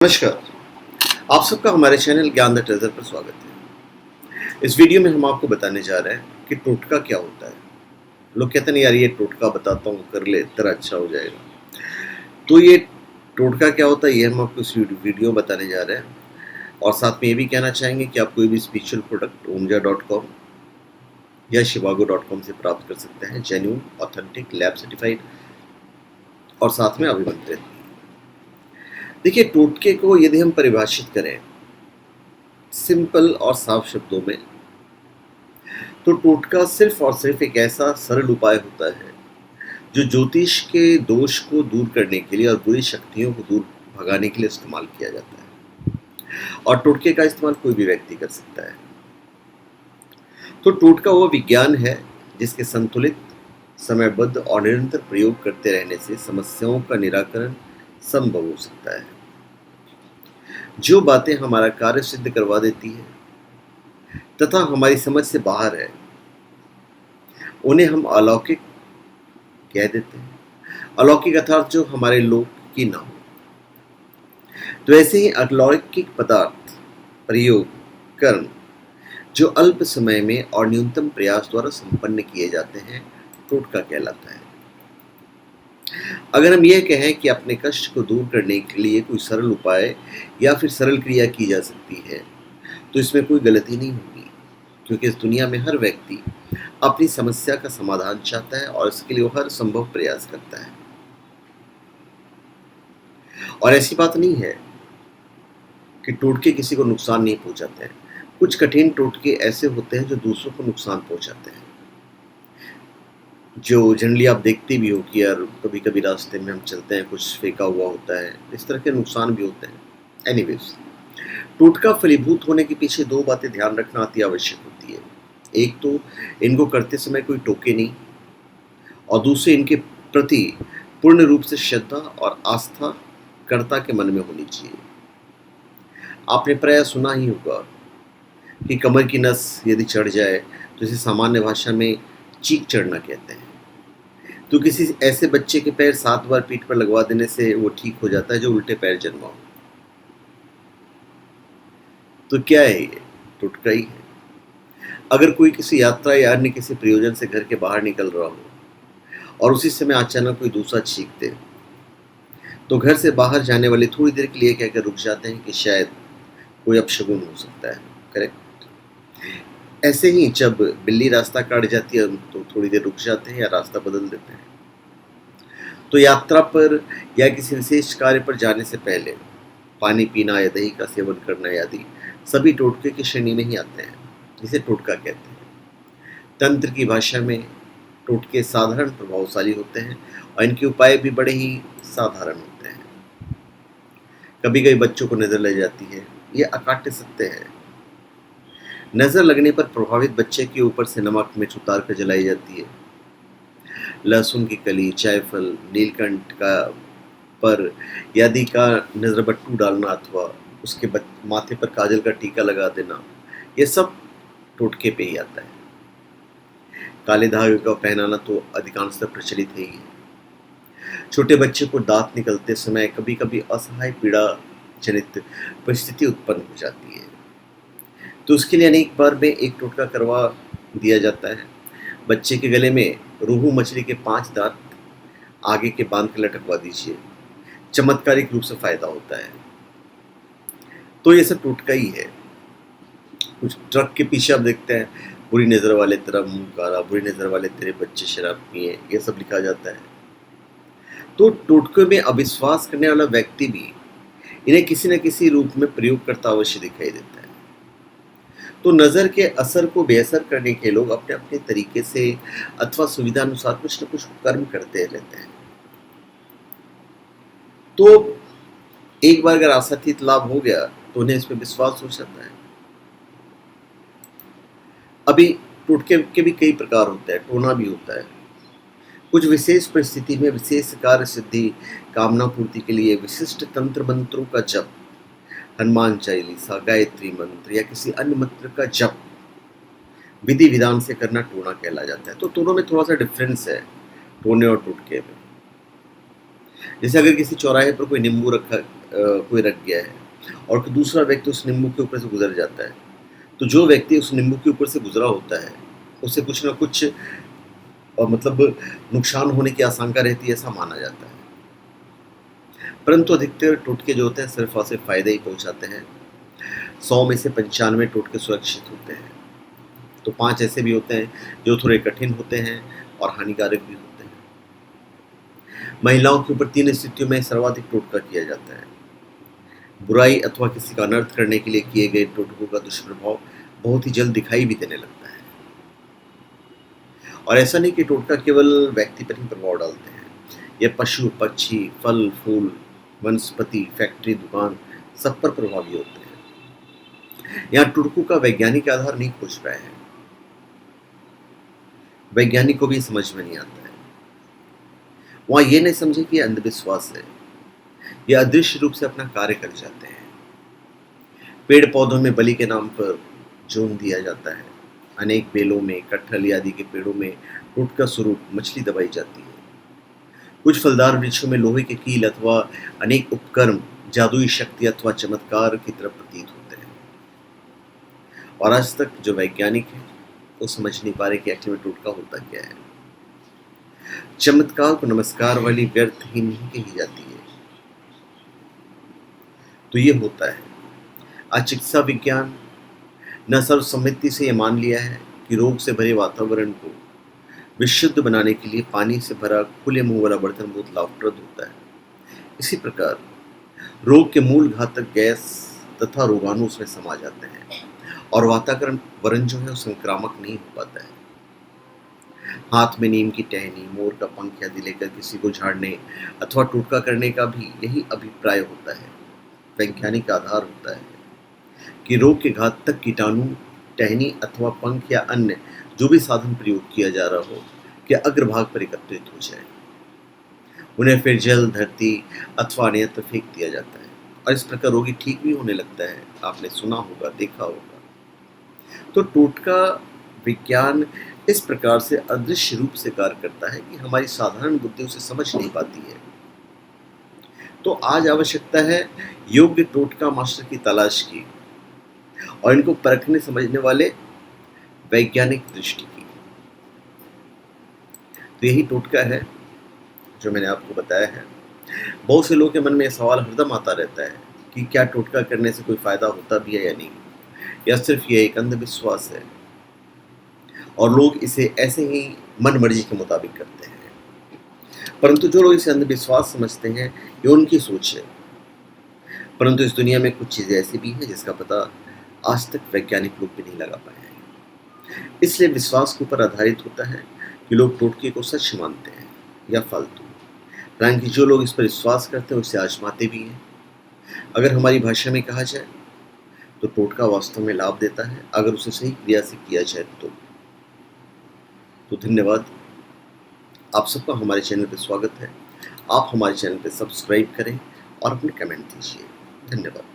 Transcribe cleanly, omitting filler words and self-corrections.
नमस्कार। आप सबका हमारे चैनल ज्ञान द ट्रेजर पर स्वागत है। इस वीडियो में हम आपको बताने जा रहे हैं कि टोटका क्या होता है। लोग कहते हैं यार ये टोटका बताता हूँ कर ले तेरा अच्छा हो जाएगा। तो ये टोटका क्या होता है ये हम आपको इस वीडियो बताने जा रहे हैं। और साथ में ये भी कहना चाहेंगे कि आप कोई भी स्पिरिचुअल प्रोडक्ट ओमजा.com या शिवागो.com से प्राप्त कर सकते हैं, जेन्युइन, ऑथेंटिक, लैब सर्टिफाइड और साथ में अभिमंत्रित। देखिए, टोटके को यदि हम परिभाषित करें सिंपल और साफ शब्दों में, तो टोटका सिर्फ और सिर्फ एक ऐसा सरल उपाय होता है जो ज्योतिष के दोष को दूर करने के लिए और बुरी शक्तियों को दूर भगाने के लिए इस्तेमाल किया जाता है। और टोटके का इस्तेमाल कोई भी व्यक्ति कर सकता है। तो टोटका वो विज्ञान है जिसके संतुलित, समयबद्ध और निरंतर प्रयोग करते रहने से समस्याओं का निराकरण संभव हो सकता है। जो बातें हमारा कार्य सिद्ध करवा देती है तथा हमारी समझ से बाहर है, उन्हें हम अलौकिक कह देते हैं। अलौकिक अर्थात जो हमारे लोक की ना हो। तो ऐसे ही अलौकिक पदार्थ प्रयोग कर्म जो अल्प समय में और न्यूनतम प्रयास द्वारा संपन्न किए जाते हैं, टोटका कहलाता है। अगर हम यह कहें कि अपने कष्ट को दूर करने के लिए कोई सरल उपाय या फिर सरल क्रिया की जा सकती है, तो इसमें कोई गलती नहीं होगी, क्योंकि इस दुनिया में हर व्यक्ति अपनी समस्या का समाधान चाहता है और इसके लिए वो हर संभव प्रयास करता है। और ऐसी बात नहीं है कि टोटके किसी को नुकसान नहीं पहुंचाते हैं। कुछ कठिन टोटके ऐसे होते हैं जो दूसरों को नुकसान पहुंचाते हैं, जो जनरली आप देखते भी हो कि यार कभी कभी रास्ते में हम चलते हैं, कुछ फेंका हुआ होता है, इस तरह के नुकसान भी होते हैं। एनीवेज, टोटका फलीभूत होने के पीछे दो बातें ध्यान रखना अति आवश्यक होती है। एक तो इनको करते समय कोई टोके नहीं, और दूसरे इनके प्रति पूर्ण रूप से श्रद्धा और आस्था कर्ता के मन में होनी चाहिए। आपने प्रायः सुना ही होगा कि कमर की नस यदि चढ़ जाए तो इसे सामान्य भाषा में चीख चढ़ना कहते हैं। तो किसी ऐसे बच्चे के पैर 7 बार पीठ पर लगवा देने से वो ठीक हो जाता है जो उल्टे पैर जन्मा हो। तो क्या है ये? टोटका ही है। अगर कोई किसी यात्रा या अन्य किसी प्रयोजन से घर के बाहर निकल रहा हो और उसी समय अचानक कोई दूसरा छींक दे, तो घर से बाहर जाने वाले थोड़ी देर के लिए कहकर रुक जाते हैं कि शायद कोई अपशगुन हो सकता है। करेक्ट। ऐसे ही जब बिल्ली रास्ता काट जाती है तो थोड़ी देर रुक जाते हैं या रास्ता बदल देते हैं। तो यात्रा पर या किसी विशेष कार्य पर जाने से पहले पानी पीना या दही का सेवन करना आदि सभी टोटके की श्रेणी में ही आते हैं, जिसे टोटका कहते हैं। तंत्र की भाषा में टोटके साधारण प्रभावशाली होते हैं और इनके उपाय भी बड़े ही साधारण होते हैं। कभी कभी बच्चों को नजर लग जाती है, ये अकाट्य सत्य है। नजर लगने पर प्रभावित बच्चे के ऊपर से नमक मिर्च उतार कर जलाई जाती है। लहसुन की कली, जायफल, नीलकंठ का पर यादि का नजरबट्टू डालना अथवा उसके माथे पर काजल का टीका लगा देना, ये सब टोटके पे ही आता है। काले धागे का पहनाना तो अधिकांशतः प्रचलित है ही। छोटे बच्चे को दांत निकलते समय कभी कभी असहाय पीड़ा जनित परिस्थिति उत्पन्न हो जाती है, तो उसके लिए अनेक बार में एक टोटका करवा दिया जाता है। बच्चे के गले में रोहू मछली के 5 दांत आगे के बांध के लटकवा दीजिए, चमत्कारिक रूप से फायदा होता है। तो ये सब टोटका ही है। कुछ ट्रक के पीछे आप देखते हैं, बुरी नजर वाले तेरा मुंह काला, बुरी नजर वाले तेरे बच्चे शराब पिए, ये सब लिखा जाता है। तो टोटके में अविश्वास करने वाला व्यक्ति भी इन्हें किसी न किसी रूप में प्रयोग करता अवश्य दिखाई देता है। तो नजर के असर को बेअसर करने के लोग अपने अपने तरीके से अथवा सुविधा अनुसार कुछ न कुछ कर्म करते रहते हैं। तो एक बार अगर आशातीत लाभ हो गया तो उन्हें इसमें विश्वास हो जाता है। अभी टोटके के भी कई प्रकार होते हैं, टोना भी होता है। कुछ विशेष परिस्थिति में विशेष कार्य सिद्धि कामना पूर्ति के लिए विशिष्ट तंत्र मंत्रों का जप, हनुमान चालीसा, गायत्री मंत्र या किसी अन्य मंत्र का जप विधि विधान से करना टोना कहला जाता है। तो दोनों में थोड़ा सा डिफरेंस है, टोने और टोटके में। जैसे अगर किसी चौराहे पर कोई नींबू कोई रख गया है और कोई दूसरा व्यक्ति उस नींबू के ऊपर से गुजर जाता है, तो जो व्यक्ति उस नींबू के ऊपर से गुजरा होता है उसे कुछ ना कुछ मतलब नुकसान होने की आशंका रहती है, ऐसा माना जाता है। परंतु अधिकतर टोटके जो होते हैं सिर्फ और सिर्फ फायदे ही पहुंचाते हैं। 100 में से 95 टोटके सुरक्षित होते हैं, तो 5 ऐसे भी होते हैं जो थोड़े कठिन होते हैं और हानिकारक भी होते हैं। महिलाओं के ऊपर 3 स्थितियों में सर्वाधिक टोटका किया जाता है। बुराई अथवा किसी का अनर्थ करने के लिए किए गए टोटकों का दुष्प्रभाव बहुत ही जल्द दिखाई भी देने लगता है। और ऐसा नहीं कि टोटका केवल व्यक्ति पर ही प्रभाव डालते हैं, यह पशु, पक्षी, फल, फूल, वनस्पति, फैक्ट्री, दुकान सब पर प्रभावी होते हैं। यहाँ टोटकों का वैज्ञानिक आधार नहीं खोज पाए हैं, वैज्ञानिक को भी समझ में नहीं आता है। वहां ये नहीं समझे कि यह अंधविश्वास है, यह अदृश्य रूप से अपना कार्य कर जाते हैं। पेड़ पौधों में बलि के नाम पर जोन दिया जाता है। अनेक बेलों में, कटहल आदि के पेड़ों में टोटका स्वरूप मछली दबाई जाती है। कुछ फलदार वृक्षों में लोहे के कील अथवा अनेक उपकरण जादुई शक्ति अथवा चमत्कार की तरफ प्रतीत होते हैं। और आज तक जो वैज्ञानिक है वो समझ नहीं पा रहे कि एक्चुअली में टोटका होता क्या है। चमत्कार को नमस्कार वाली व्यर्थ ही नहीं कही जाती है। तो ये होता है। आज चिकित्सा विज्ञान न सर्वसम्मति से यह मान लिया है कि रोग से भरे वातावरण को विशुद्ध बनाने के लिए पानी से भरा खुले मुंह वाला बर्तन बहुत लाभप्रद होता है। इसी प्रकार रोग के मूल घातक गैस तथा रोगाणु उसमें समा जाते हैं और वातावरण जो है वो संक्रामक नहीं हो पाता है। हाथ में नीम की टहनी, मोर का पंख आदि लेकर किसी को झाड़ने अथवा टोटका करने का भी यही अभिप्राय होता है। वैज्ञानिक आधार होता है कि रोग के घातक कीटाणु टहनी अथवा पंख या अन्य जो भी साधन प्रयोग किया जा रहा हो कि अग्रभाग पर एकत्रित हो जाए। उन्हें फिर जल, धरती अथवा अन्यत्र फेंक दिया जाता है और इस प्रकार रोगी ठीक भी होने लगता है। आपने सुना होगा, देखा होगा। तो टोटका विज्ञान इस प्रकार से अदृश्य रूप से कार्य करता है कि हमारी साधारण बुद्धि उसे समझ नहीं पाती है। तो आज आवश्यकता है योग्य टोटका मास्टर की तलाश की और इनको परखने समझने वाले वैज्ञानिक दृष्टि की। तो यही टोटका है जो मैंने आपको बताया है। बहुत से लोगों के मन में यह सवाल हरदम आता रहता है कि क्या टोटका करने से कोई फायदा होता भी है या नहीं, या सिर्फ ये एक अंधविश्वास है और लोग इसे ऐसे ही मन मर्जी के मुताबिक करते हैं। परंतु जो लोग इसे अंधविश्वास समझते हैं ये उनकी सोच है। परंतु इस दुनिया में कुछ चीज़ें ऐसी भी हैं जिसका पता आज तक वैज्ञानिक लोग भी नहीं लगा पाए हैं। इसलिए विश्वास के ऊपर आधारित होता है कि लोग टोटके को सच मानते हैं या फालतू। हालांकि जो लोग इस पर विश्वास करते हैं उसे आजमाते भी हैं। अगर हमारी भाषा में कहा जाए तो टोटका वास्तव में लाभ देता है अगर उसे सही क्रिया से किया जाए तो धन्यवाद। आप सबका हमारे चैनल पर स्वागत है। आप हमारे चैनल पर सब्सक्राइब करें और अपने कमेंट दीजिए। धन्यवाद।